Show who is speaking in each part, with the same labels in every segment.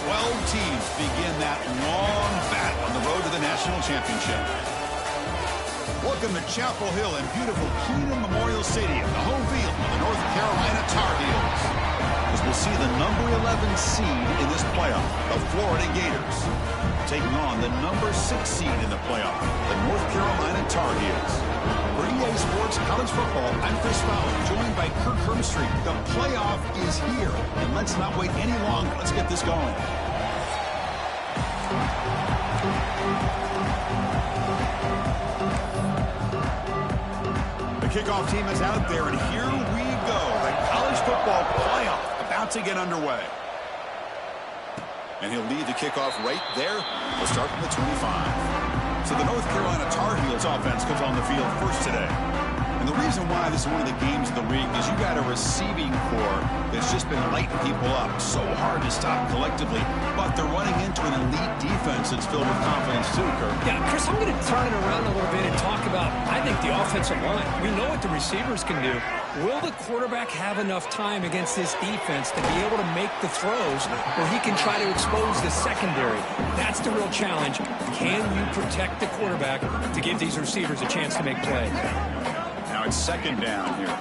Speaker 1: 12 teams begin that long battle on the road to the national championship. Welcome to Chapel Hill and beautiful Keenum Memorial Stadium, the home field of the North Carolina Tar Heels. As we'll see the number 11 seed in this playoff, the Florida Gators, taking on the number 6 seed in the playoff, the North Carolina Tar Heels. For EA Sports College Football, I'm Chris Fowler, joined by Kirk Hermstreet. The playoff is here, and let's not wait any longer. Let's get this going. The kickoff team is out there, and here we go. The college football playoff about to get underway. And he'll lead the kickoff right there. We'll start from the 25. So the North Carolina Tar Heels offense comes on the field first today. And the reason why this is one of the games of the week is you got a receiving core that's just been lighting people up. So hard to stop collectively, but they're running into an elite defense that's filled with confidence too, Kirk.
Speaker 2: Yeah, Chris, I'm going to turn it around a little bit and talk about, I think, the offensive line. We know what the receivers can do. Will the quarterback have enough time against this defense to be able to make the throws where he can try to expose the secondary? That's the real challenge. Can you protect the quarterback to give these receivers a chance to make plays?
Speaker 1: Now it's second down here.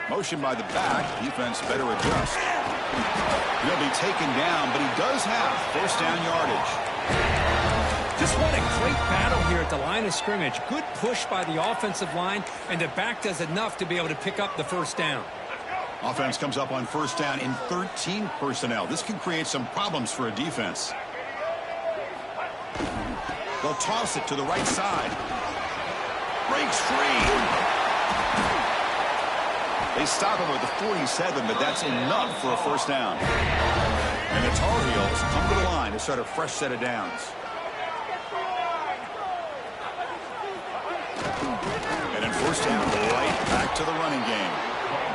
Speaker 1: Motion by the back. Defense better adjust. He'll be taken down, but he does have first down yardage.
Speaker 2: Just what a great battle here at the line of scrimmage. Good push by the offensive line, and the back does enough to be able to pick up the first down.
Speaker 1: Offense comes up on first down in 13 personnel. This can create some problems for a defense. They'll toss it to the right side. Breaks free. They stop him at the 47, but that's enough for a first down. And the Tar Heels come to the line to start a fresh set of downs. And then first down, right back to the running game.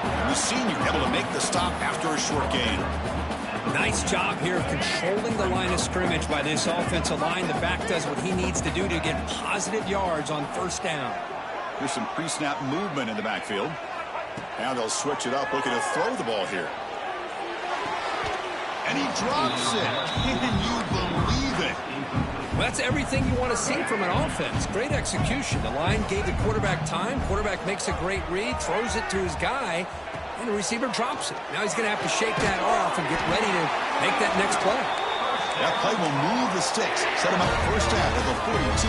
Speaker 1: And the senior able to make the stop after a short gain.
Speaker 2: Nice job here of controlling the line of scrimmage by this offensive line. The back does what he needs to do to get positive yards on first down.
Speaker 1: There's some pre-snap movement in the backfield. Now they'll switch it up, looking to throw the ball here. And he drops it. Can you believe it?
Speaker 2: Well, that's everything you want to see from an offense. Great execution. The line gave the quarterback time. Quarterback makes a great read, throws it to his guy, and the receiver drops it. Now he's going to have to shake that off and get ready to make that next play.
Speaker 1: That play will move the sticks. Set him up first down at the 42.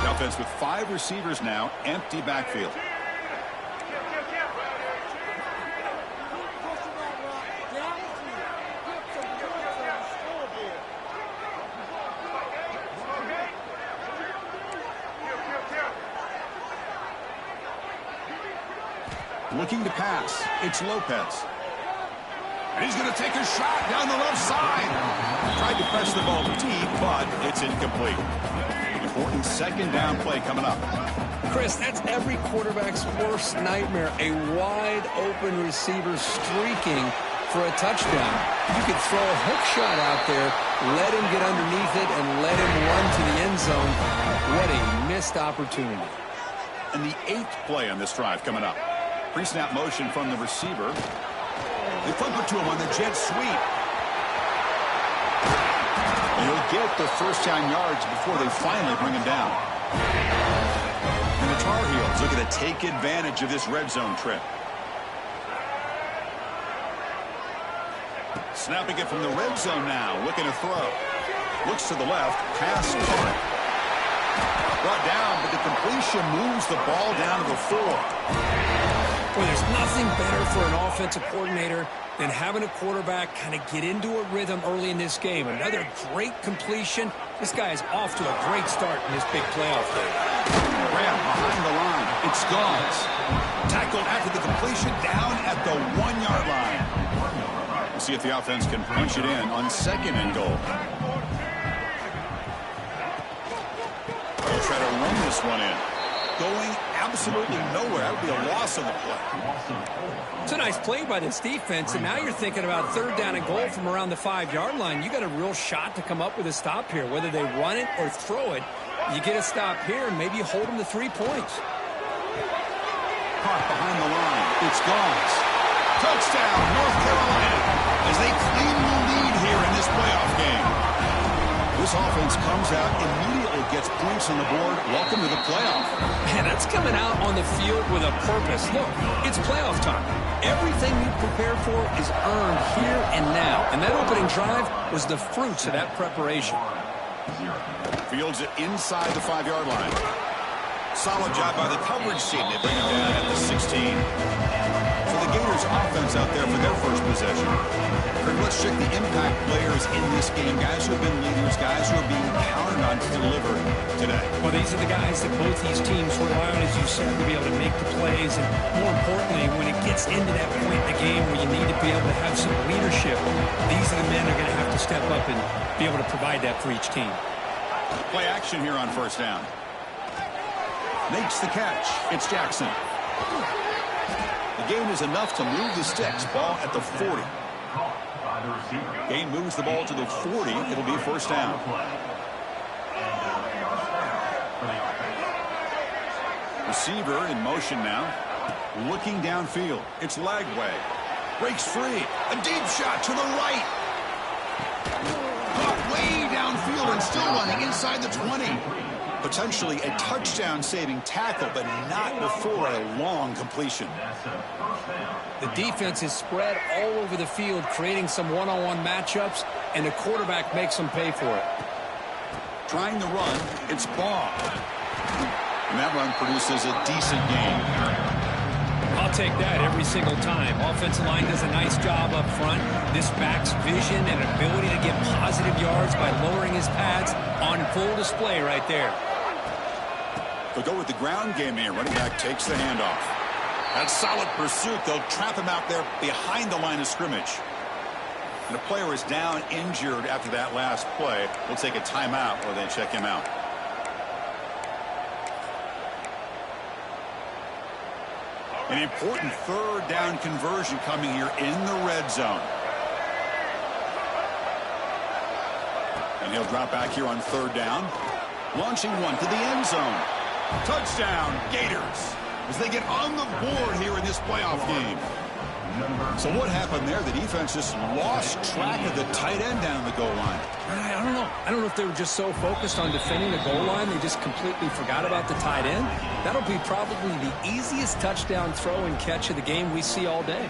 Speaker 1: The offense with 5 receivers now, empty backfield. Looking to pass. It's Lopez. And he's going to take a shot down the left side. Tried to press the ball deep, but it's incomplete. Important second down play coming up.
Speaker 2: Chris, that's every quarterback's worst nightmare. A wide-open receiver streaking for a touchdown. You could throw a hook shot out there, let him get underneath it, and let him run to the end zone. What a missed opportunity.
Speaker 1: And the 8th play on this drive coming up. Pre-snap motion from the receiver. They flip it to him on the jet sweep. And he'll get the first down yards before they finally bring him down. And the Tar Heels looking to take advantage of this red zone trip. Snapping it from the red zone now. Looking to throw. Looks to the left. Pass caught. Brought down, but the completion moves the ball down to the 4.
Speaker 2: Well, there's nothing better for an offensive coordinator than having a quarterback kind of get into a rhythm early in this game. Another great completion. This guy is off to a great start in this big playoff game.
Speaker 1: Graham behind the line. It's Gauze. Tackled after the completion down at the 1-yard line. We'll see if the offense can punch it in on second and goal. They'll try to run this one in. Going absolutely nowhere. That would be a loss on the play.
Speaker 2: It's a nice play by this defense, and now you're thinking about third down and goal from around the 5-yard line. You got a real shot to come up with a stop here. Whether they run it or throw it, you get a stop here, and maybe you hold them to 3 points.
Speaker 1: Caught behind the line. It's Gauze. Touchdown, North Carolina, as they claim the lead here in this playoff game. This offense comes out, immediately gets points on the board. Welcome to the playoff.
Speaker 2: Man, that's coming out on the field with a purpose. Look, it's playoff time. Everything you prepare for is earned here and now. And that opening drive was the fruits of that preparation.
Speaker 1: Fields it inside the 5-yard line. Solid job by the coverage team. They bring him down at the 16. So the Gators offense out there for their first possession. Kirk, let's check the impact players in this game. Guys who have been leaders, guys who are being counted on to deliver today.
Speaker 2: Well, these are the guys that both these teams rely on, as you said, to be able to make the plays. And more importantly, when it gets into that point in the game where you need to be able to have some leadership, these are the men that are going to have to step up and be able to provide that for each team.
Speaker 1: Play action here on first down. Makes the catch. It's Jackson. The gain is enough to move the sticks. Ball at the 40. Gain moves the ball to the 40. It'll be first down. Receiver in motion now. Looking downfield. It's Lagway. Breaks free. A deep shot to the right. Caught way downfield and still running inside the 20. Potentially a touchdown-saving tackle, but not before a long completion.
Speaker 2: The defense is spread all over the field, creating some one-on-one matchups, and the quarterback makes them pay for it.
Speaker 1: Trying the run, it's Baugh. And that run produces a decent gain.
Speaker 2: I'll take that every single time. Offensive line does a nice job up front. This back's vision and ability to get positive yards by lowering his pads on full display right there.
Speaker 1: They'll go with the ground game here. Running back takes the handoff. That's solid pursuit. They'll trap him out there behind the line of scrimmage. And the player is down injured after that last play. We'll take a timeout or they check him out. An important third down conversion coming here in the red zone. And he'll drop back here on third down. Launching one to the end zone. Touchdown, Gators, as they get on the board here in this playoff game. So what happened there? The defense just lost track of the tight end down the goal line.
Speaker 2: I don't know. I don't know if they were just so focused on defending the goal line, they just completely forgot about the tight end. That'll be probably the easiest touchdown throw and catch of the game we see all day.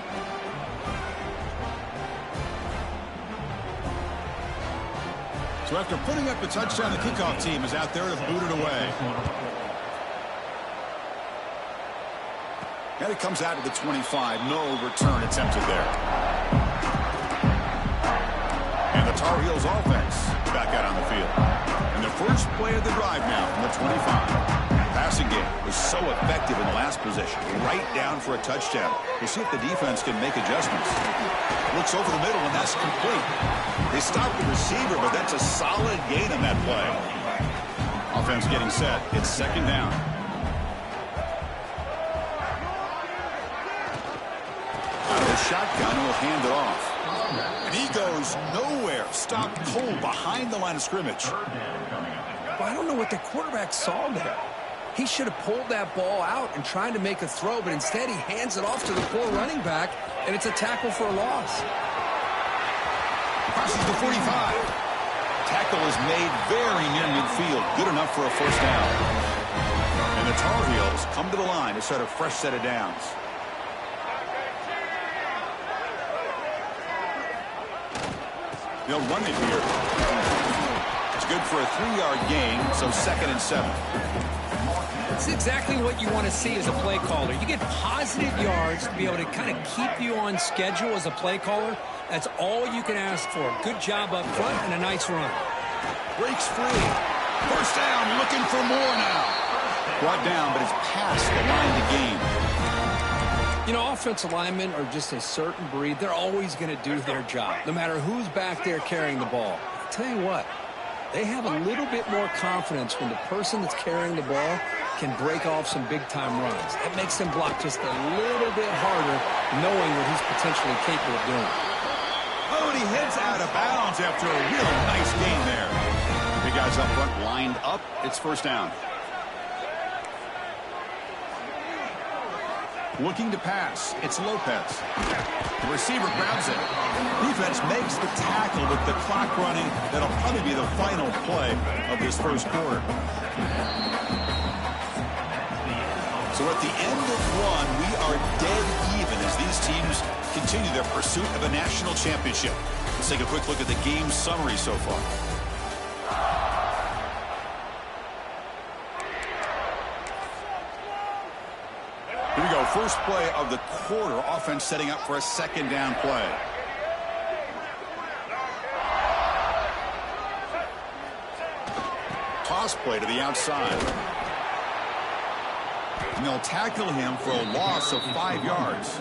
Speaker 1: So after putting up a touchdown, the kickoff team is out there to boot it away. And it comes out to the 25. No return attempted there. And the Tar Heels offense back out on the field. And the first play of the drive now from the 25. Passing game was so effective in the last possession. Right down for a touchdown. We'll see if the defense can make adjustments. Looks over the middle, and that's complete. They stopped the receiver, but that's a solid gain on that play. Offense getting set. It's second down. Out of the shotgun, will hand it off. And he goes nowhere. Stopped cold behind the line of scrimmage.
Speaker 2: Well, I don't know what the quarterback saw there. He should have pulled that ball out and tried to make a throw, but instead he hands it off to the poor running back, and it's a tackle for a loss.
Speaker 1: Crosses the 45. Tackle is made very near midfield. Good enough for a first down. And the Tar Heels come to the line to set a fresh set of downs. They'll run it here. It's good for a 3-yard gain, so second and 7.
Speaker 2: It's exactly what you want to see as a play caller. You get positive yards to be able to kind of keep you on schedule as a play caller. That's all you can ask for. Good job up front and a nice run.
Speaker 1: Breaks free. First down, looking for more now. Brought down, but it's past the line to gain.
Speaker 2: You know, offensive linemen are just a certain breed. They're always going to do their job, no matter who's back there carrying the ball. I'll tell you what, they have a little bit more confidence when the person that's carrying the ball can break off some big-time runs. It makes them block just a little bit harder, knowing what he's potentially capable of doing.
Speaker 1: Oh, and he heads out of bounds after a real nice gain there. Big guys up front lined up. It's first down. Looking to pass. It's Lopez. The receiver grabs it. Defense makes the tackle with the clock running. That'll probably be the final play of this first quarter. So at the end of one, we are dead even as these teams continue their pursuit of a national championship. Let's take a quick look at the game summary so far. Here we go. First play of the quarter. Offense setting up for a second down play. Toss play to the outside. And they'll tackle him for a loss of 5 yards.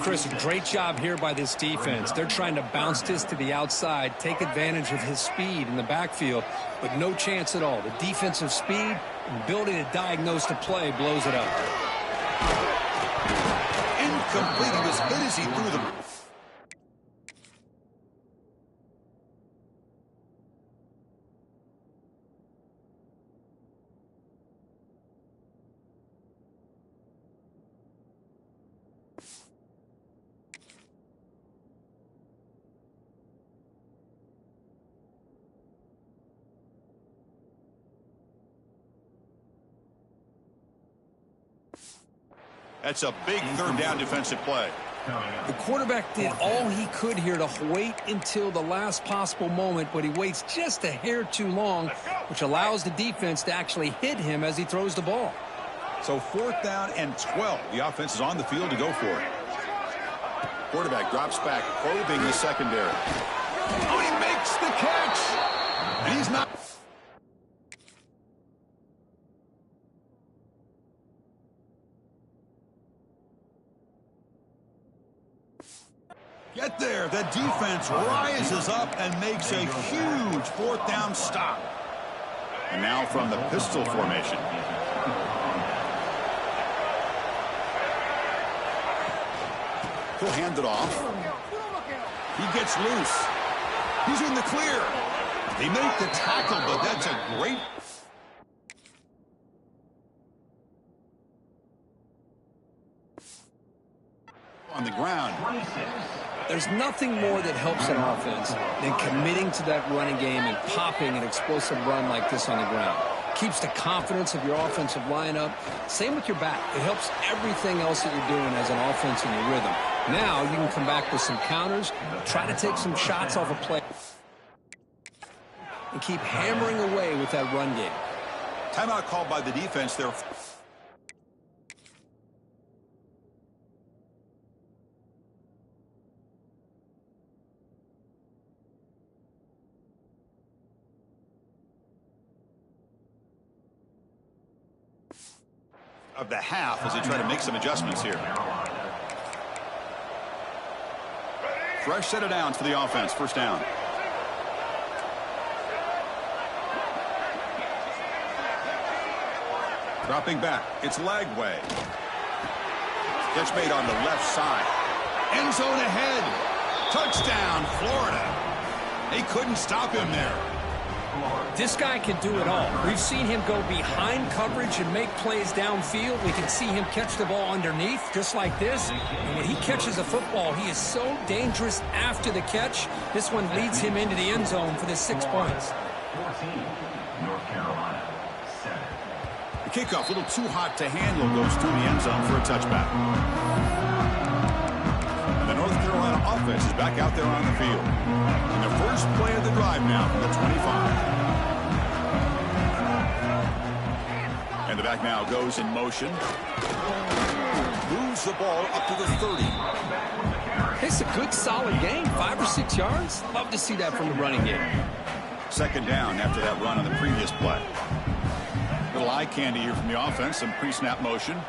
Speaker 2: Chris, great job here by this defense. They're trying to bounce this to the outside, take advantage of his speed in the backfield, but no chance at all. The defensive speed and ability to diagnose the play blows it up.
Speaker 1: Incomplete. He was hit as he threw the... That's a big third down defensive play.
Speaker 2: The quarterback did all he could here to wait until the last possible moment, but he waits just a hair too long, which allows the defense to actually hit him as he throws the ball.
Speaker 1: So 4th down and 12. The offense is on the field to go for it. Quarterback drops back, probing the secondary. Oh, he makes the catch! And he's not... Get there. The defense rises up and makes a huge 4th down stop. And now from the pistol formation. He'll hand it off. He gets loose. He's in the clear. They make the tackle, but that's a great... on the ground.
Speaker 2: There's nothing more that helps an offense than committing to that running game and popping an explosive run like this on the ground. Keeps the confidence of your offensive lineup. Same with your back. It helps everything else that you're doing as an offense in your rhythm. Now you can come back with some counters, try to take some shots off a play, and keep hammering away with that run game.
Speaker 1: Timeout called by the defense there. Of the half as they try to make some adjustments here. Fresh set of downs for the offense. First down. Dropping back. It's Lagway. Catch made on the left side. End zone ahead. Touchdown, Florida. They couldn't stop him there.
Speaker 2: This guy can do it all. We've seen him go behind coverage and make plays downfield. We can see him catch the ball underneath, just like this. And when he catches a football, he is so dangerous after the catch. This one leads him into the end zone for the 6 points.
Speaker 3: 14, North Carolina, 7.
Speaker 1: The kickoff, a little too hot to handle, goes through the end zone for a touchback. And the North Carolina offense is back out there on the field. And the first play of the drive now from the 25. And the back now goes in motion. Moves the ball up to the 30.
Speaker 2: It's a good, solid game. 5 or 6 yards. Love to see that from the running game.
Speaker 1: Second down after that run on the previous play. Little eye candy here from the offense. Some pre-snap motion.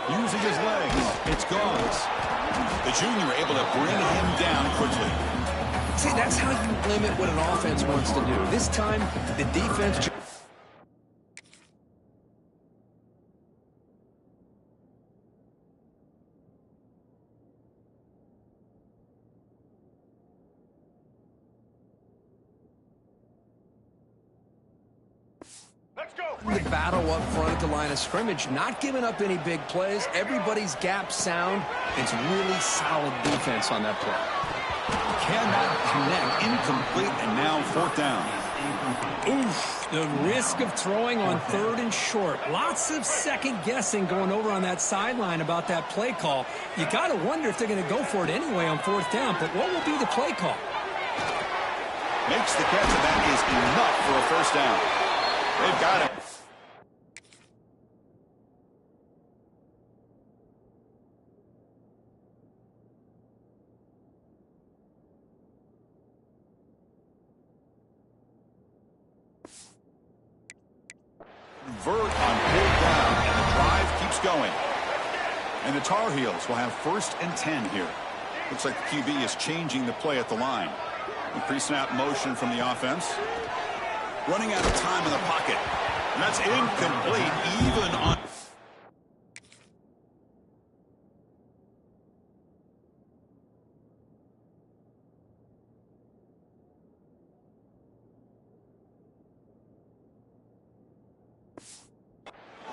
Speaker 1: Using his legs. It's Gauze. The junior able to bring him down quickly.
Speaker 2: See, that's how you limit what an offense wants to do. This time, the defense...
Speaker 1: Let's go.
Speaker 2: The battle up front at the line of scrimmage, not giving up any big plays. Everybody's gap sound. It's really solid defense on that play.
Speaker 1: Cannot connect, incomplete, and now fourth down.
Speaker 2: Oof, the risk of throwing on 3rd and short. Lots of second guessing going over on that sideline about that play call. You got to wonder if they're going to go for it anyway on 4th down, but what will be the play call?
Speaker 1: Makes the catch, and that is enough for a first down. They've got it. Convert on 4th down, and the drive keeps going. And the Tar Heels will have 1st and 10 here. Looks like the QB is changing the play at the line. The pre-snap motion from the offense. Running out of time in the pocket. And that's incomplete, even on...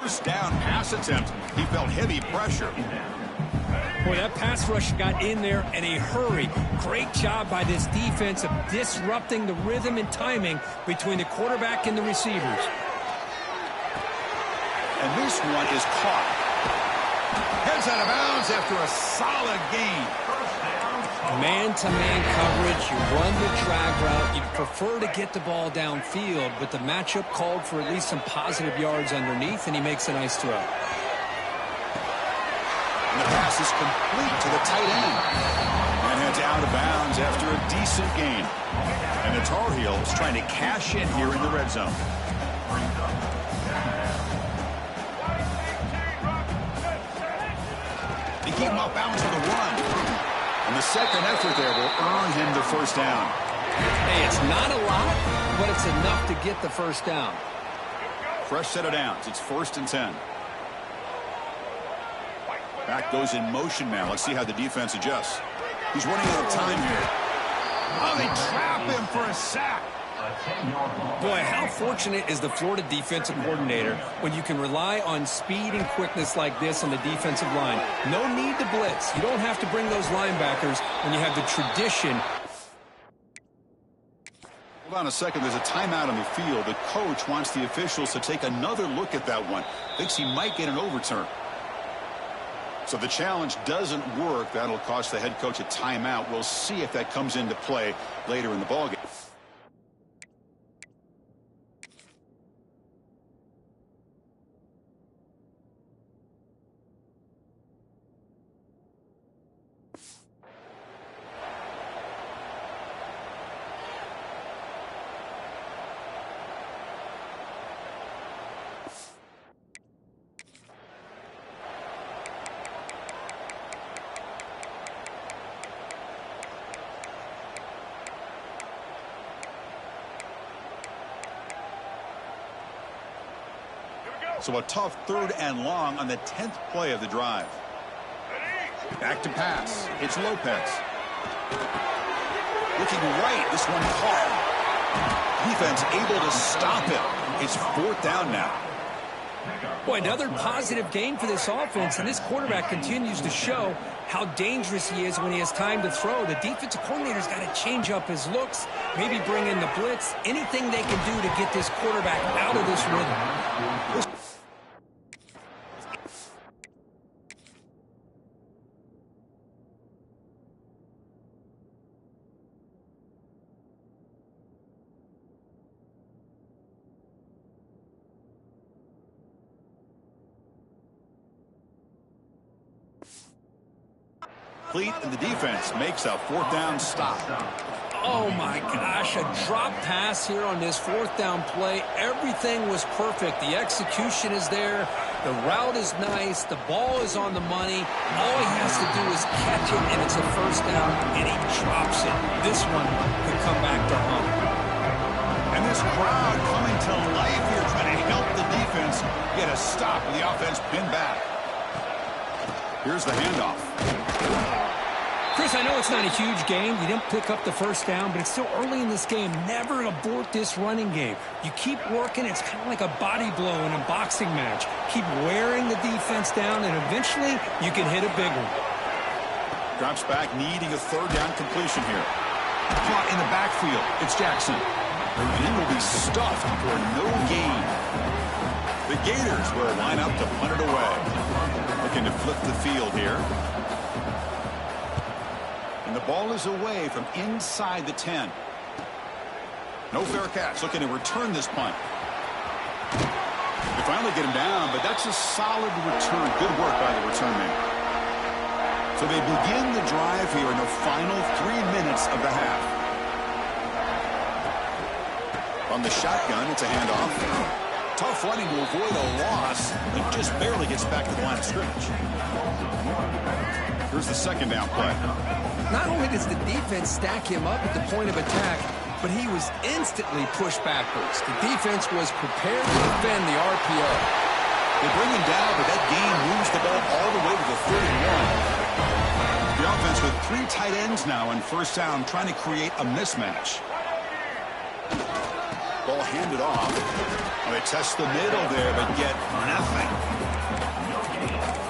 Speaker 1: First down pass attempt. He felt heavy pressure.
Speaker 2: Boy, that pass rush got in there in a hurry. Great job by this defense of disrupting the rhythm and timing between the quarterback and the receivers.
Speaker 1: And this one is caught. Heads out of bounds after a solid gain.
Speaker 2: Man-to-man coverage, you run the drag route. You prefer to get the ball downfield, but the matchup called for at least some positive yards underneath, and he makes a nice throw.
Speaker 1: And the pass is complete to the tight end. And heads out of bounds after a decent gain. And the Tar Heels trying to cash in here in the red zone. They keep him off bounds for the run. And the second effort there will earn him the first down.
Speaker 2: Hey, it's not a lot, but it's enough to get the first down.
Speaker 1: Fresh set of downs. It's 1st and 10. Back goes in motion now. Let's see how the defense adjusts. He's running out of time here. Oh, they trap him for a sack.
Speaker 2: Boy, how fortunate is the Florida defensive coordinator when you can rely on speed and quickness like this on the defensive line. No need to blitz. You don't have to bring those linebackers when you have the tradition.
Speaker 1: Hold on a second. There's a timeout on the field. The coach wants the officials to take another look at that one. Thinks he might get an overturn. So the challenge doesn't work. That'll cost the head coach a timeout. We'll see if that comes into play later in the ballgame. So a tough 3rd and long on the 10th play of the drive. Back to pass. It's Lopez. Looking right. This one caught. Defense able to stop it. It's 4th down now.
Speaker 2: Boy, another positive gain for this offense, and this quarterback continues to show how dangerous he is when he has time to throw. The defensive coordinator's got to change up his looks, maybe bring in the blitz, anything they can do to get this quarterback out of this rhythm.
Speaker 1: And the defense makes a 4th down stop.
Speaker 2: Oh my gosh, a drop pass here on this 4th down play. Everything was perfect. The execution is there. The route is nice. The ball is on the money. All he has to do is catch it, and it's a first down, and he drops it. This one could come back to haunt.
Speaker 1: And this crowd coming to life here, trying to help the defense get a stop with the offense pinned back. Here's the handoff.
Speaker 2: Chris, I know it's not a huge game. You didn't pick up the first down, but it's still early in this game. Never abort this running game. You keep working. It's kind of like a body blow in a boxing match. Keep wearing the defense down, and eventually you can hit a big one.
Speaker 1: Drops back, needing a third down completion here. Caught in the backfield. It's Jackson. And he will be stuffed for no gain. The Gators will line up to punt it away. Looking to flip the field here. And the ball is away from inside the 10. No fair catch. Looking to return this punt. They finally get him down, but that's a solid return. Good work by the return man. So they begin the drive here in the final 3 minutes of the half. On the shotgun, it's a handoff. Tough running to avoid a loss, but just barely gets back to the line of scrimmage. Here's the second down play.
Speaker 4: Not only does the defense stack him up at the point of attack, but he was instantly pushed backwards. The defense was prepared to defend the RPO.
Speaker 1: They bring him down, but that gain moves the ball all the way to the 31. The offense with 3 tight ends now on first down, trying to create a mismatch. Ball handed off. They test the middle there, but get nothing.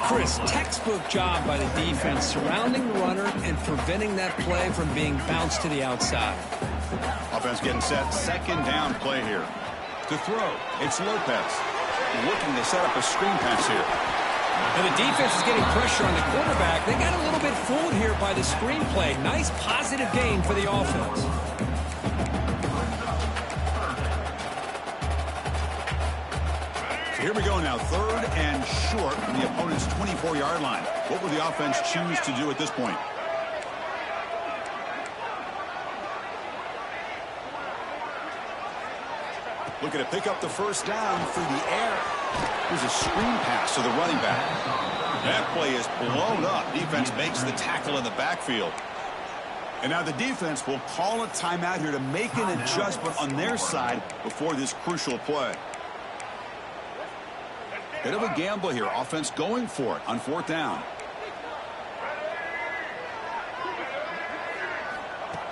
Speaker 2: Chris, textbook job by the defense surrounding the runner and preventing that play from being bounced to the outside.
Speaker 1: Offense getting set. Second down play here. To throw, it's Lopez. Looking to set up a screen pass here.
Speaker 2: And the defense is getting pressure on the quarterback. They got a little bit fooled here by the screen play. Nice positive gain for the offense.
Speaker 1: Here we go now, third and short from the opponent's 24-yard line. What will the offense choose to do at this point? Looking to pick up the first down through the air. Here's a screen pass to the running back. That play is blown up. Defense makes the tackle in the backfield. And now the defense will call a timeout here to make an adjustment on their side before this crucial play. Bit of a gamble here. Offense going for it on fourth down.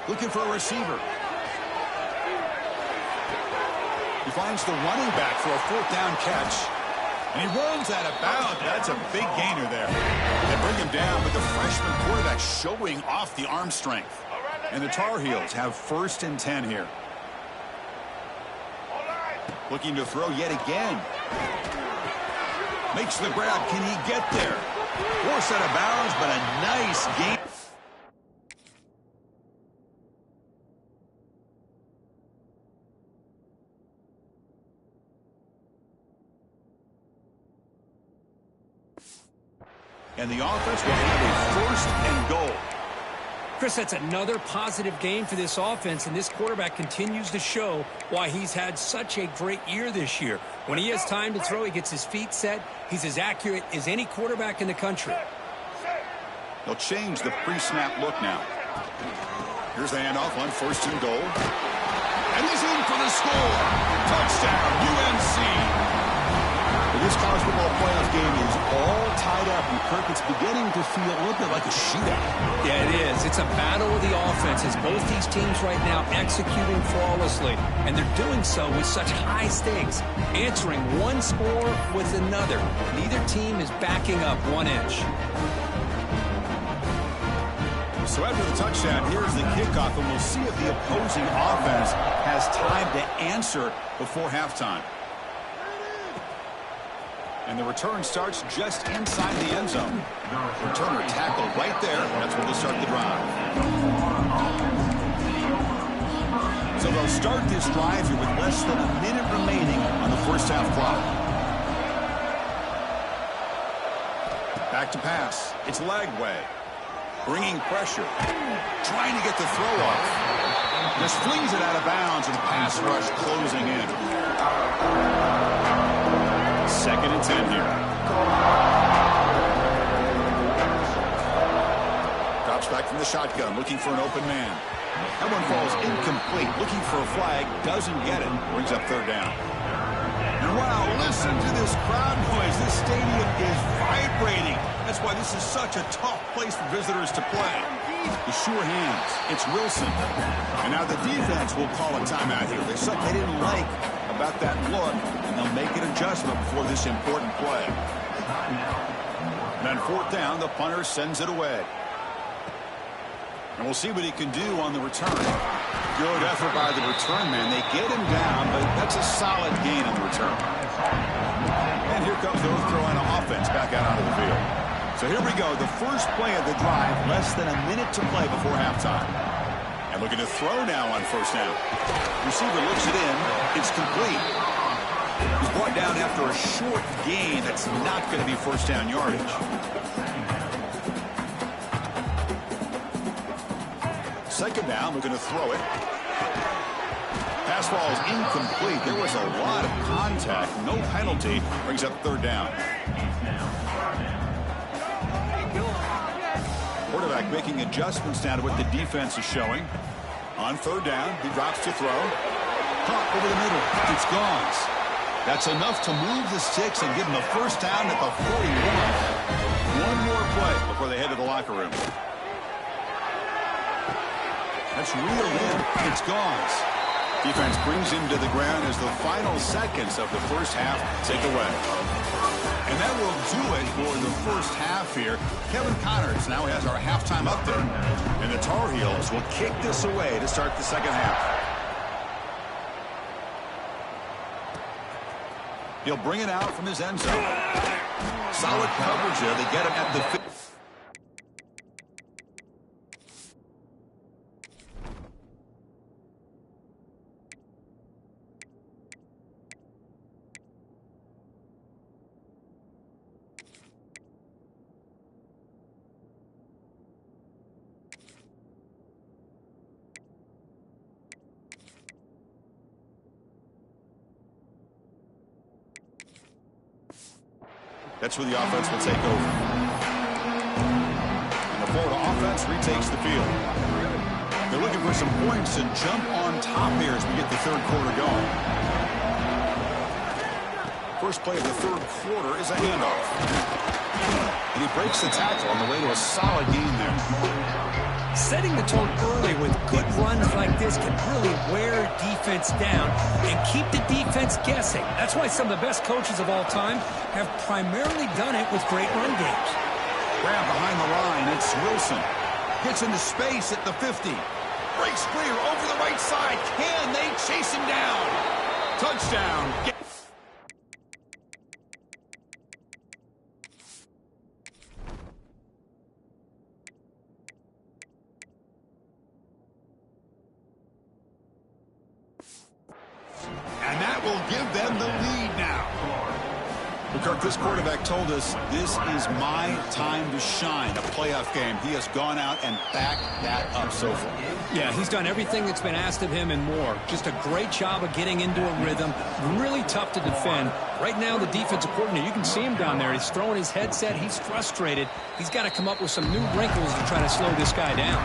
Speaker 1: Looking for a receiver. He finds the running back for a fourth down catch. And he runs out of bounds. That's a big gainer there. They bring him down, but the freshman quarterback showing off the arm strength. And the Tar Heels have first and 10 here. Looking to throw yet again. Makes the grab. Can he get there? Forced out of bounds, but a nice gain. And the offense will have a first and goal.
Speaker 2: Chris, that's another positive game for this offense, and this quarterback continues to show why he's had such a great year this year. When he has time to throw, he gets his feet set. He's as accurate as any quarterback in the country.
Speaker 1: They'll change the pre-snap look now. Here's the handoff on first and goal. And he's in for the score. Touchdown, UNC. This college football playoff game is all tied up, and Kirk, it's beginning to feel a little bit like a shootout.
Speaker 2: Yeah, it is. It's a battle of the offenses. Both these teams right now executing flawlessly, and they're doing so with such high stakes, answering one score with another. Neither team is backing up 1 inch.
Speaker 1: So after the touchdown, here's the kickoff, and we'll see if the opposing offense has time to answer before halftime. And the return starts just inside the end zone. Returner tackled right there. That's where they'll start the drive. So they'll start this drive here with less than a minute remaining on the first half clock. Back to pass. It's Lagway. Bringing pressure. Trying to get the throw off. Just flings it out of bounds, and the pass rush closing in. Second and 10 here. Drops back from the shotgun, looking for an open man. That one falls incomplete. Looking for a flag, doesn't get it. Brings up third down. And wow, listen to this crowd noise. This stadium is vibrating. That's why this This is such a tough place for visitors to play. The sure hands. It's Wilson. And now the defense will call a timeout here. There's something they didn't like about that look, and they'll make an adjustment before this important play. And on fourth down, the punter sends it away. And we'll see what he can do on the return. Good effort by the return man. They get him down, but that's a solid gain on the return. And here comes the North Carolina offense back out onto the field. So here we go, the first play of the drive, less than a minute to play before halftime. And looking to throw now on first down. Receiver looks it in. It's complete. He's brought down after a short gain. That's not going to be first down yardage. Second down, looking to throw it. Pass ball is incomplete. There was a lot of contact. No penalty. Brings up third down. Quarterback making adjustments down to what the defense is showing. On third down, he drops to throw. Caught over the middle. It's gone. That's enough to move the sticks and give them the first down at the 41. One more play before they head to the locker room. That's reeled in. It's gone. Defense brings him to the ground as the final seconds of the first half take away. And that will do it for the first half here. Kevin Connors now has our halftime update. And the Tar Heels will kick this away to start the second half. He'll bring it out from his end zone. Solid coverage there. They get him at the 50. That's where the offense will take over. And the Florida offense retakes the field. They're looking for some points to jump on top here as we get the third quarter going. First play of the third quarter is a handoff. And he breaks the tackle on the way to a solid gain there.
Speaker 2: Setting the tone early with good runs like this can really wear defense down and keep the defense guessing. That's why some of the best coaches of all time have primarily done it with great run games.
Speaker 1: Grab behind the line. It's Wilson. Gets into space at the 50. Breaks clear over the right side. Can they chase him down? Touchdown. And that will give them the lead now. Kirk, this quarterback told us this is my time to shine, a playoff game. He has gone out and backed that up so far.
Speaker 2: Yeah, he's done everything that's been asked of him and more. Just a great job of getting into a rhythm. Really tough to defend. Right now, the defensive coordinator, you can see him down there. He's throwing his headset. He's frustrated. He's got to come up with some new wrinkles to try to slow this guy down.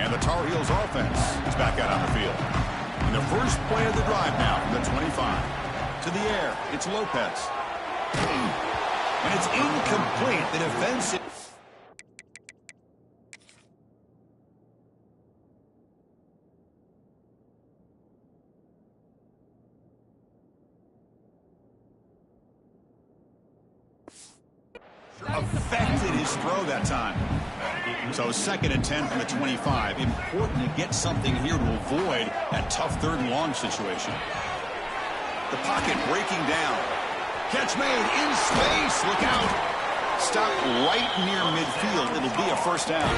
Speaker 1: And the Tar Heels offense is back out on the field. And the first play of the drive now from the 25. To the air, it's Lopez. And it's incomplete. The defense... affected his throw that time. So 2nd and 10 from the 25. Important to get something here to avoid that tough third and long situation. The pocket breaking down. Catch made in space. Look out. Stop right near midfield. It'll be a first down.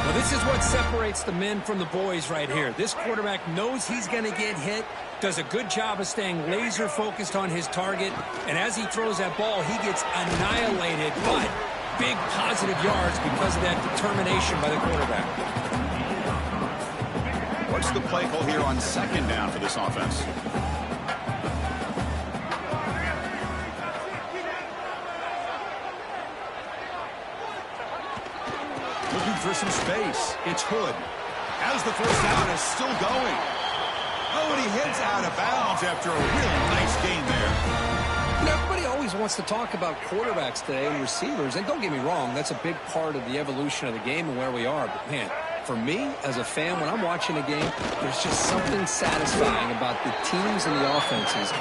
Speaker 2: Well, this is what separates the men from the boys right here. This quarterback knows he's going to get hit, does a good job of staying laser focused on his target, and as he throws that ball, he gets annihilated, but big positive yards because of that determination by the quarterback.
Speaker 1: What's the play call here on 2nd down for this offense? Looking for some space. It's Hood. As the first down is still going. Oh, and he heads out of bounds after a really nice gain there.
Speaker 2: You know, everybody always always wants to talk about quarterbacks today and receivers. And don't get me wrong, that's a big part of the evolution of the game and where we are. But, man, for me, as a fan, when I'm watching a game, there's just something satisfying about the teams and the offenses.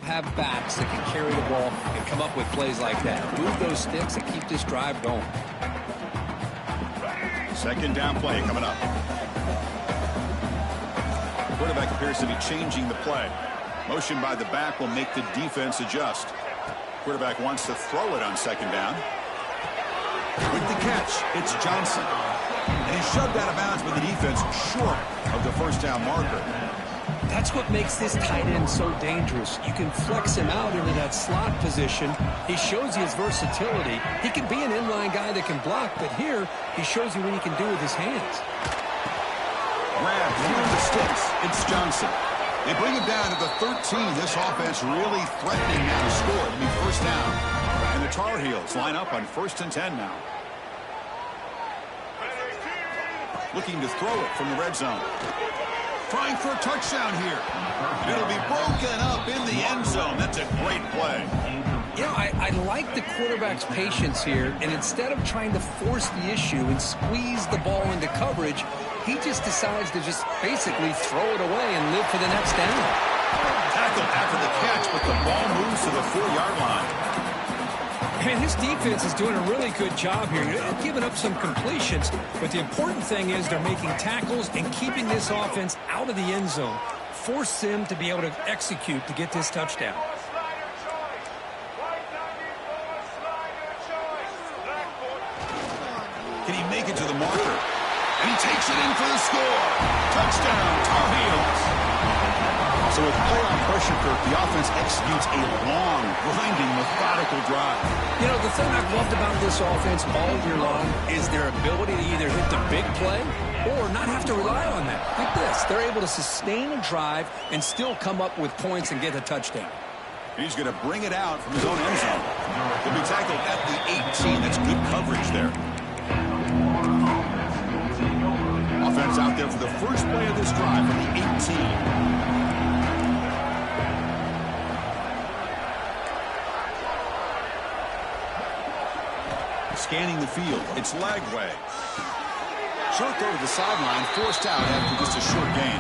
Speaker 2: Have backs that can carry the ball and come up with plays like that. Move those sticks and keep this drive going.
Speaker 1: Second down play coming up. Quarterback appears to be changing the play. Motion by the back will make the defense adjust. Quarterback wants to throw it on second down. With the catch, it's Johnson. And he's shoved out of bounds by the defense short of the first down marker.
Speaker 2: That's what makes this tight end so dangerous. You can flex him out into that slot position. He shows you his versatility. He can be an inline guy that can block, but here he shows you what he can do with his hands.
Speaker 1: Grab near the sticks. It's Johnson. They bring him down to the 13. This offense really threatening now to score. It'll be first down. And the Tar Heels line up on 1st and 10 now. Looking to throw it from the red zone. Trying for a touchdown here. It'll be broken up in the end zone. That's a great play.
Speaker 2: You know, I like the quarterback's patience here, and instead of trying to force the issue and squeeze the ball into coverage, he just decides to just basically throw it away and live for the next down.
Speaker 1: Tackled after the catch, but the ball moves to the 4-yard line.
Speaker 2: Man, his defense is doing a really good job here. They're giving up some completions, but the important thing is they're making tackles and keeping this offense out of the end zone. Force them to be able to execute to get this touchdown.
Speaker 1: Can he make it to the marker? And he takes it in for the score. Touchdown, Tar Heels. So with playoff pressure, Kirk, the offense executes a long, grinding, methodical drive.
Speaker 2: You know, the thing I've loved about this offense all year long is their ability to either hit the big play or not have to rely on that. Like this, they're able to sustain a drive and still come up with points and get a touchdown.
Speaker 1: He's going to bring it out from his own end zone. He'll be tackled at the 18. That's good coverage there. Offense out there for the first play of this drive from the 18. Scanning the field. It's Lagway. Short throw to the sideline, forced out after just a short gain.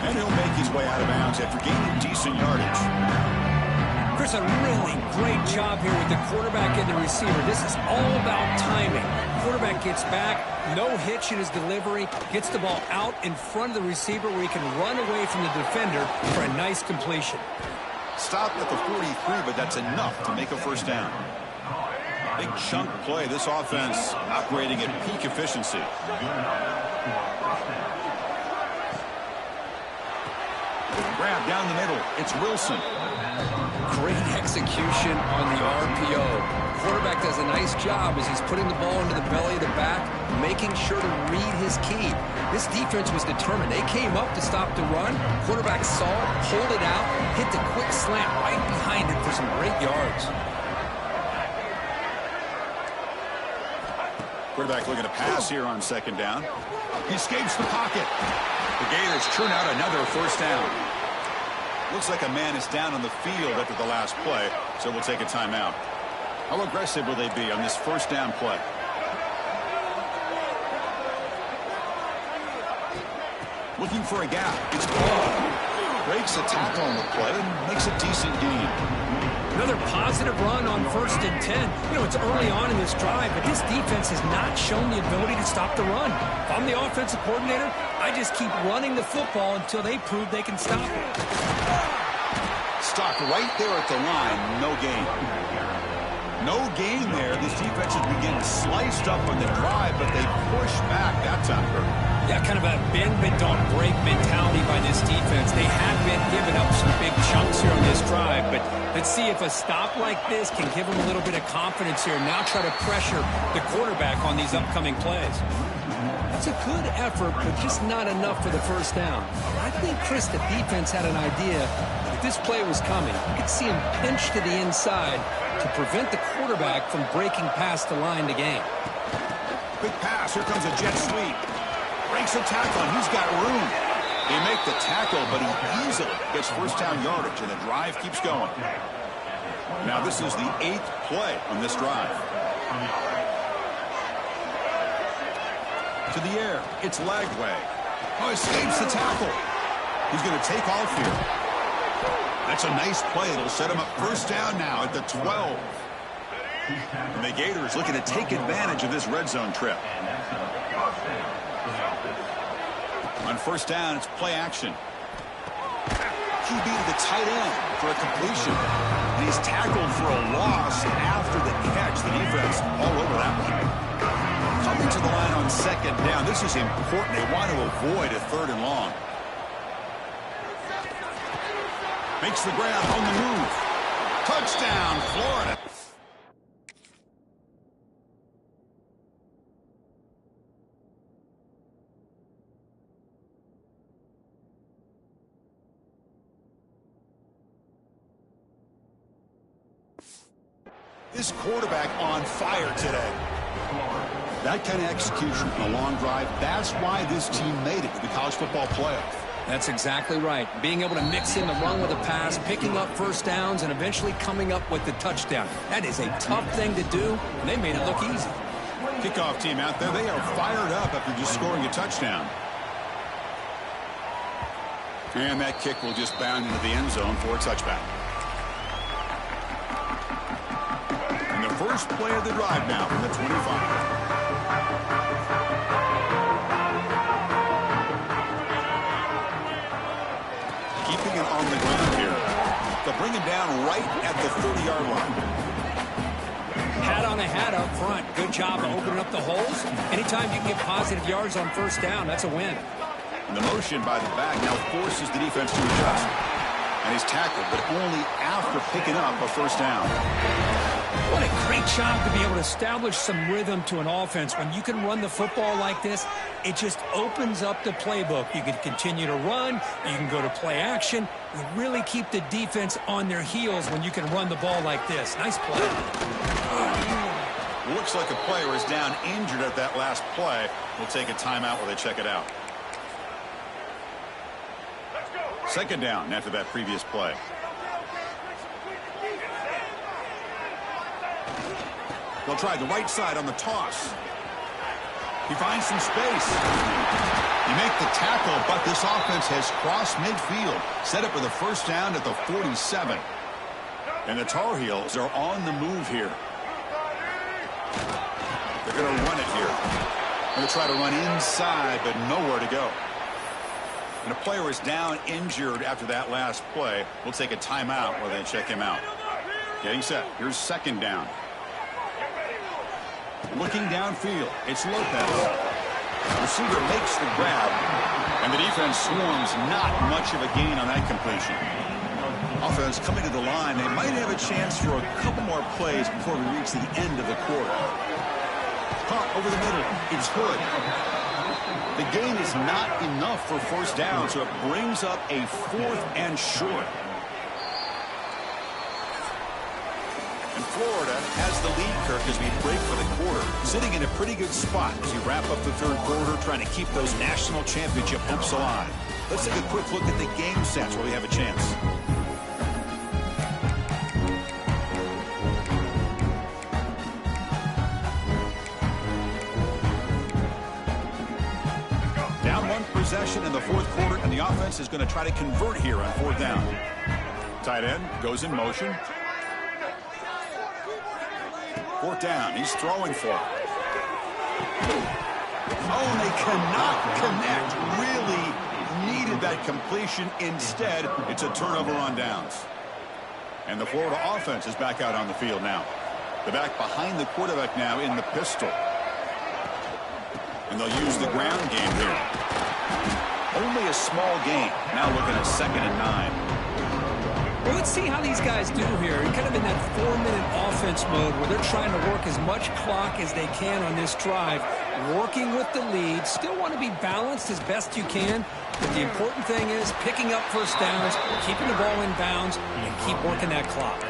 Speaker 1: And he'll make his way out of bounds after gaining decent yardage.
Speaker 2: Chris, a really great job here with the quarterback and the receiver. This is all about timing. Quarterback gets back, no hitch in his delivery, gets the ball out in front of the receiver where he can run away from the defender for a nice completion.
Speaker 1: Stopped at the 43, but that's enough to make a first down. Big chunk play. This offense operating at peak efficiency. Grab down the middle. It's Wilson.
Speaker 2: Great execution on the RPO. Quarterback does a nice job as he's putting the ball into the belly of the back, making sure to read his key. This defense was determined. They came up to stop the run. Quarterback saw it, pulled it out, hit the quick slant right behind it for some great yards.
Speaker 1: Quarterback looking to pass here on second down. He escapes the pocket. The Gators churn out another first down. Looks like a man is down on the field after the last play, so we'll take a timeout. How aggressive will they be on this first down play? Looking for a gap. It's Paul. Breaks a tackle on the play and makes a decent gain.
Speaker 2: Another positive run on 1st and 10. You know, it's early on in this drive, but this defense has not shown the ability to stop the run. If I'm the offensive coordinator, I just keep running the football until they prove they can stop it.
Speaker 1: Stopped right there at the line. No gain. No gain there. This defense has been getting sliced up on the drive, but they push back that time.
Speaker 2: Yeah, kind of a bend but don't break mentality by this defense. They have been giving up some big chunks here on this drive, but let's see if a stop like this can give them a little bit of confidence here. Now try to pressure the quarterback on these upcoming plays. That's a good effort, but just not enough for the first down. I think, Chris, the defense had an idea that this play was coming. You could see him pinch to the inside to prevent the quarterback from breaking past the line to gain.
Speaker 1: Quick pass. Here comes a jet sweep. Breaks a tackle, and he's got room. He make the tackle, but he easily gets first down yardage, and the drive keeps going. Now this is the 8th play on this drive. To the air, it's Lagway. Oh, escapes the tackle. He's going to take off here. That's a nice play. It'll set him up first down now at the 12. And the Gators looking to take advantage of this red zone trip. On first down, it's play action. QB to the tight end for a completion. And he's tackled for a loss after the catch. The defense all over that one. Coming to the line on second down. This is important. They want to avoid a 3rd and long. Makes the grab on the move. Touchdown, Florida. This quarterback on fire today. That kind of execution on a long drive, that's why this team made it to the college football playoff.
Speaker 2: That's exactly right. Being able to mix in the run with a pass, picking up first downs, and eventually coming up with the touchdown. That is a tough thing to do, and they made it look easy.
Speaker 1: Kickoff team out there, they are fired up after just scoring a touchdown. And that kick will just bound into the end zone for a touchback. And the first play of the drive now from the 25. Keeping it on the ground here. They'll bring him down right at the 30-yard line.
Speaker 2: Hat on a hat up front. Good job of opening up the holes. Anytime you can get positive yards on first down, that's a win.
Speaker 1: And the motion by the back now forces the defense to adjust. And he's tackled, but only after picking up a first down.
Speaker 2: What a great job to be able to establish some rhythm to an offense. When you can run the football like this, it just opens up the playbook. You can continue to run. You can go to play action. You really keep the defense on their heels when you can run the ball like this. Nice play.
Speaker 1: Looks like a player is down injured at that last play. We'll take a timeout while they check it out. Second down after that previous play. They'll try the right side on the toss. He finds some space. You make the tackle, but this offense has crossed midfield. Set up with a first down at the 47. And the Tar Heels are on the move here. They're going to run it here. Going to try to run inside, but nowhere to go. And a player is down injured after that last play. We'll take a timeout while they check him out. Getting set. Here's second down. Looking downfield, it's Lopez. The receiver makes the grab, and the defense swarms. Not much of a gain on that completion. Offense coming to the line. They might have a chance for a couple more plays before we reach the end of the quarter. Pump over the middle. It's Hood. The gain is not enough for first down, so it brings up a 4th and short. And Florida has the lead, Kirk, as we break for the quarter. Sitting in a pretty good spot as we wrap up the third quarter, trying to keep those national championship hopes alive. Let's take a quick look at the game stats while we have a chance. Down one possession in the fourth quarter, and the offense is going to try to convert here on fourth down. Tight end goes in motion. Fourth down. He's throwing for it. Oh, and they cannot connect. Really needed that completion. Instead, it's a turnover on downs. And the Florida offense is back out on the field now. The back behind the quarterback now in the pistol. And they'll use the ground game here. Only a small gain. Now looking at 2nd and 9.
Speaker 2: Well, let's see how these guys do here. Kind of in that 4-minute offense mode where they're trying to work as much clock as they can on this drive, working with the lead. Still want to be balanced as best you can, but the important thing is picking up first downs, keeping the ball in bounds, and keep working that clock.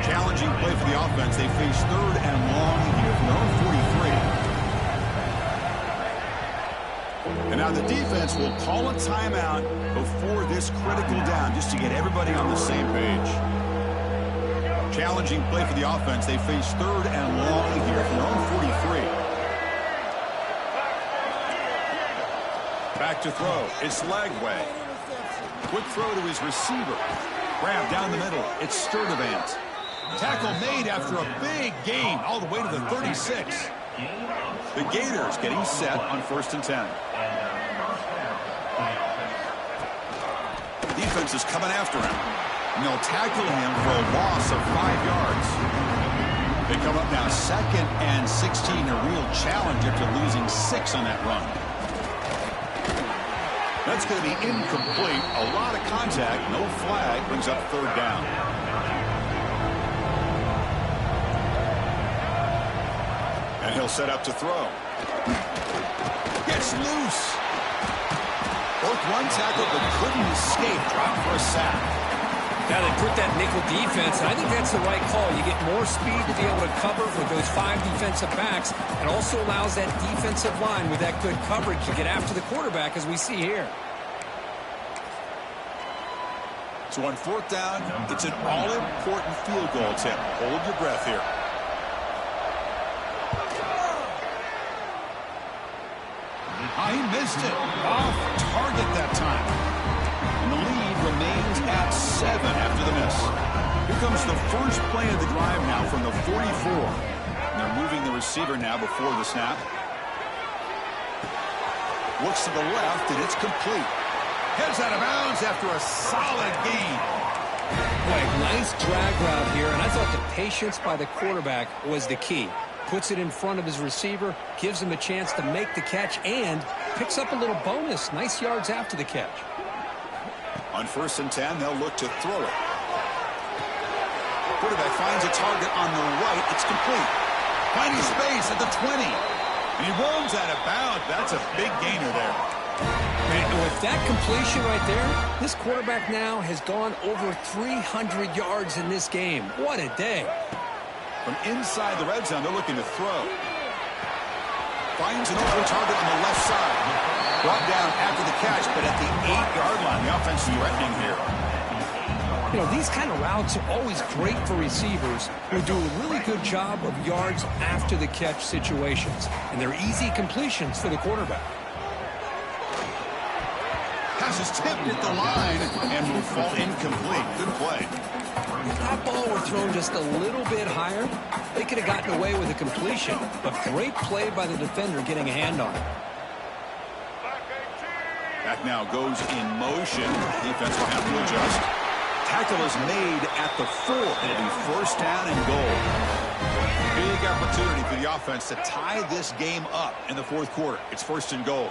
Speaker 1: Challenging play for the offense. They face 3rd and long here from their own 43. And now the defense will call a timeout before this critical down, just to get everybody on the same page. Challenging play for the offense. They face 3rd and long here from their own 43. Back to throw. It's Lagway. Quick throw to his receiver. Grab down the middle. It's Sturdivant. Tackle made after a big gain all the way to the 36. The Gators getting set on 1st and 10. Defense is coming after him. And they'll tackle him for a loss of 5 yards. They come up now 2nd and 16, a real challenge after losing 6 on that run. That's going to be incomplete. A lot of contact. No flag. Brings up 3rd down. And he'll set up to throw. Gets loose. Worked one tackle but couldn't escape. Dropped for a sack.
Speaker 2: Now they put that nickel defense, and I think that's the right call. You get more speed to be able to cover with those 5 defensive backs. It also allows that defensive line with that good coverage to get after the quarterback, as we see here.
Speaker 1: So on 4th down, it's an all-important field goal attempt. Hold your breath here. He missed it. Off target that time. And the lead remains at 7 after the miss. Here comes the first play of the drive now from the 44. And they're moving the receiver now before the snap. Looks to the left, and it's complete. Heads out of bounds after a solid gain.
Speaker 2: Boy, nice drag route here, and I thought the patience by the quarterback was the key. Puts it in front of his receiver, gives him a chance to make the catch, and picks up a little bonus. Nice yards after the catch.
Speaker 1: On 1st and 10, they'll look to throw it. Quarterback finds a target on the right. It's complete. Finding space at the 20. And he runs out of bounds. That's a big gainer there.
Speaker 2: And with that completion right there, this quarterback now has gone over 300 yards in this game. What a day.
Speaker 1: From inside the red zone, they're looking to throw. Finds an open target on the left side. Brought down after the catch, but at the 8-yard line, the offense is threatening here.
Speaker 2: You know, these kind of routes are always great for receivers who do a really good job of yards after the catch situations. And they're easy completions for the quarterback.
Speaker 1: Pass is tipped at the line and will fall incomplete. Good play.
Speaker 2: If that ball were thrown just a little bit higher, they could have gotten away with a completion. But great play by the defender getting a hand on it.
Speaker 1: That now goes in motion. Defense will have to adjust. Tackle is made at the 4. It'll be 1st down and goal. Big opportunity for the offense to tie this game up in the 4th quarter. It's 1st and goal.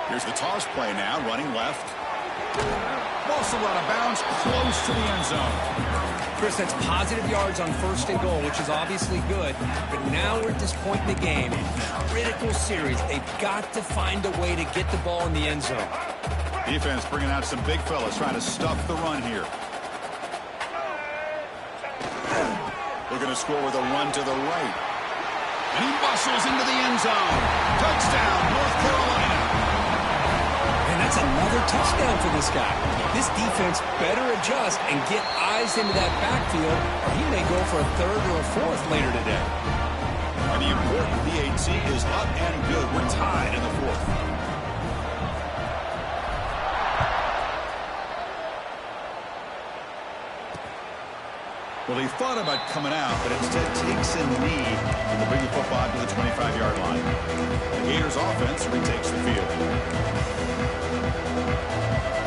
Speaker 1: Here's the toss play now, running left. Also out of bounds, close to the end zone.
Speaker 2: Chris, that's positive yards on 1st and goal, which is obviously good. But now we're at this point in the game. Critical series. They've got to find a way to get the ball in the end zone.
Speaker 1: Defense bringing out some big fellas trying to stuff the run here. They're going to score with a run to the right. And he bustles into the end zone. Touchdown, North Carolina.
Speaker 2: And that's another touchdown for this guy. This defense better adjust and get eyes into that backfield, or he may go for a 3rd or a 4th later today.
Speaker 1: And the important PAT is up and good. We're tied in the 4th. Well, he thought about coming out, but instead takes a knee to bring the football to the 25-yard line. The Gators offense retakes the field.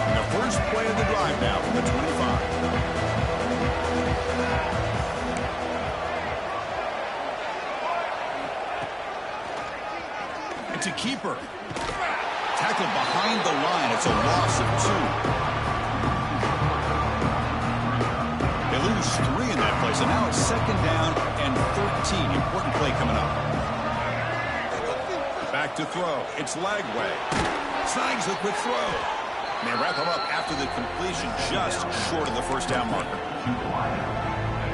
Speaker 1: And the first play of the drive now from the 25. It's a keeper. Tackled behind the line. It's a loss of 2. They lose 3 in that play, so now it's 2nd down and 13. Important play coming up. Back to throw. It's Lagway. Snags the quick throw. And they wrap him up after the completion, just short of the 1st down marker.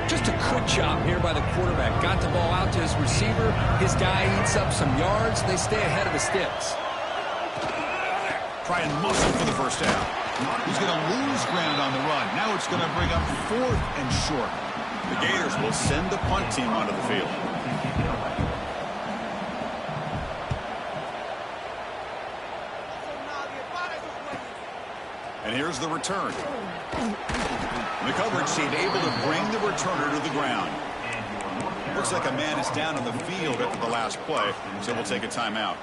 Speaker 2: Just a Good job here by the quarterback. Got the ball out to his receiver. His guy eats up some yards. They stay ahead of the sticks.
Speaker 1: Try and muscle for the first down. He's going to lose ground on the run. Now it's going to bring up 4th and short. The Gators will send the punt team onto the field. And here's the return. The coverage team able to bring the returner to the ground. Looks like a man is down on the field after the last play, so we'll take a timeout.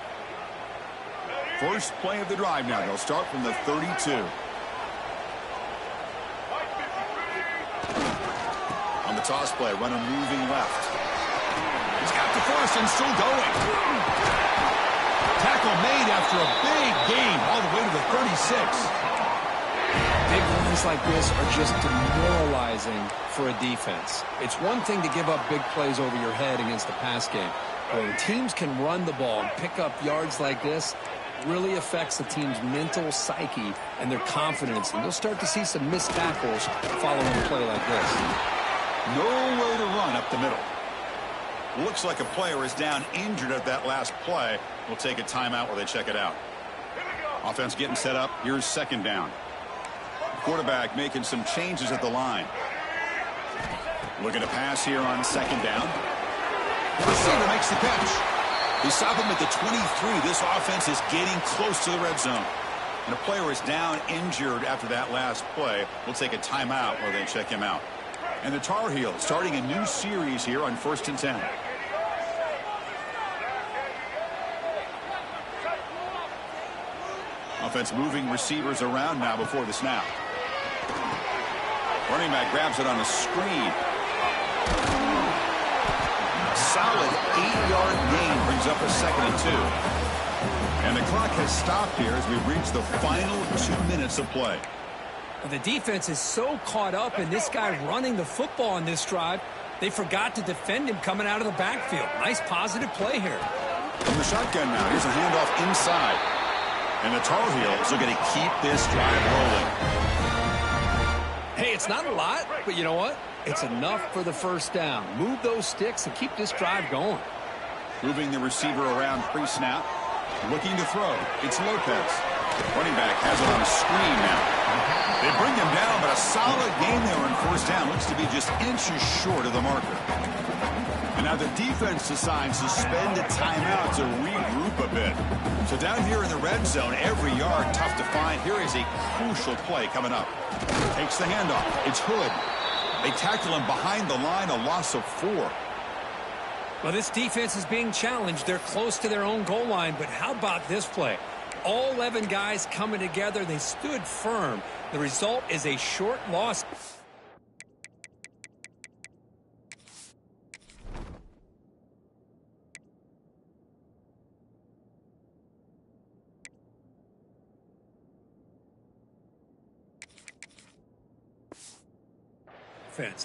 Speaker 1: First play of the drive now. They'll start from the 32. On the toss play, runner moving left. He's got the first and still going. Tackle made after a big gain all the way to the 36.
Speaker 2: Big runs like this are just demoralizing for a defense. It's one thing to give up big plays over your head against the pass game. But when teams can run the ball and pick up yards like this, it really affects the team's mental psyche and their confidence. And you'll start to see some missed tackles following a play like this.
Speaker 1: Nowhere to run up the middle. Looks like a player is down injured at that last play. We'll take a timeout while they check it out. Offense getting set up. Here's second down. Quarterback making some changes at the line. Looking to pass here on second down. Receiver makes the catch. They stop him at the 23. This offense is getting close to the red zone. And a player is down injured after that last play. We'll take a timeout while they check him out. And the Tar Heels starting a new series here on 1st and 10. Offense moving receivers around now before the snap. Running back grabs it on a screen. Solid 8-yard gain brings up a 2nd and 2. And the clock has stopped here as we reach the final 2 minutes of play.
Speaker 2: The defense is so caught up in this guy running the football on this drive, they forgot to defend him coming out of the backfield. Nice positive play here.
Speaker 1: From the shotgun now, here's a handoff inside. And the Tar Heels are going to keep this drive rolling.
Speaker 2: Hey, it's not a lot, but you know what? It's enough for the first down. Move those sticks and keep this drive going.
Speaker 1: Moving the receiver around pre-snap. Looking to throw. It's Lopez. Running back has it on a screen now. They bring him down, but a solid game there on 1st down. Looks to be just inches short of the marker. And now the defense decides to spend a timeout to regroup a bit. So down here in the red zone, every yard tough to find. Here is a crucial play coming up. Takes the handoff. It's Hood. They tackle him behind the line, a loss of 4.
Speaker 2: Well, this defense is being challenged. They're close to their own goal line, but how about this play? All 11 guys coming together. They stood firm. The result is a short loss.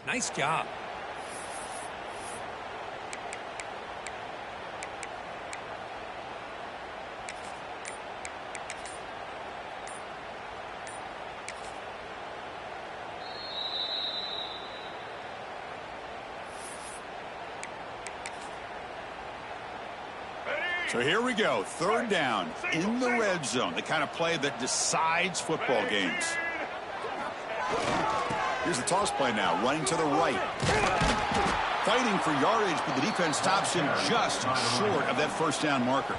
Speaker 2: Nice job.
Speaker 1: So here we go. 3rd down in the red zone. The kind of play that decides football games. Here's the toss play now, running to the right. Fighting for yardage, but the defense stops him just short of that 1st down marker.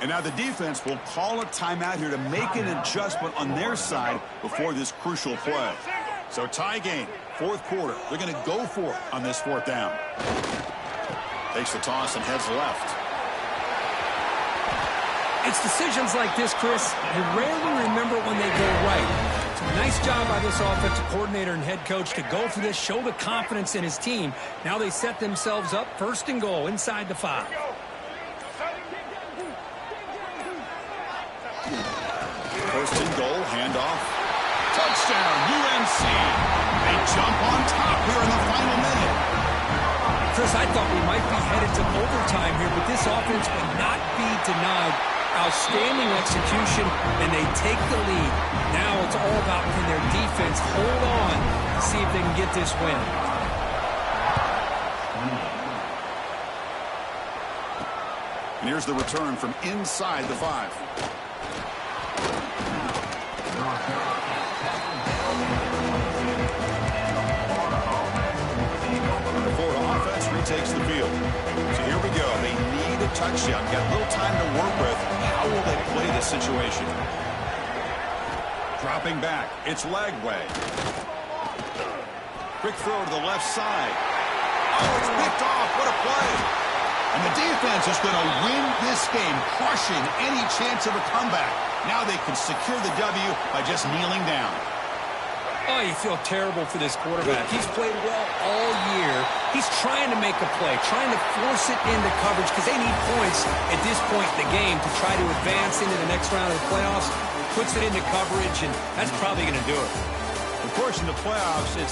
Speaker 1: And now the defense will call a timeout here to make an adjustment on their side before this crucial play. So tie game, 4th quarter. They're going to go for it on this 4th down. Takes the toss and heads left.
Speaker 2: It's decisions like this, Chris, you rarely remember when they go right. So nice job by this offensive coordinator and head coach to go for this, show the confidence in his team. Now they set themselves up 1st and goal inside the 5.
Speaker 1: 1st and goal, handoff. Touchdown, UNC. They jump on top here in the final minute.
Speaker 2: Chris, I thought we might be headed to overtime here, but this offense will not be denied. Outstanding execution, and they take the lead. Now it's all about can their defense hold on to see if they can get this win.
Speaker 1: And here's the return from inside the 5. The Florida offense retakes the field. So here we go. They need a touchdown. Got a little time to work with. How will they play this situation? Dropping back. It's Lagway. Quick throw to the left side. Oh, it's picked off. What a play. And the defense is going to win this game, crushing any chance of a comeback. Now they can secure the W by just kneeling down.
Speaker 2: Oh, you feel terrible for this quarterback. He's played well all year. He's trying to make a play, trying to force it into coverage because they need points at this point in the game to try to advance into the next round of the playoffs. Puts it into coverage, and that's probably going to do it.
Speaker 1: Of course, in the playoffs, it's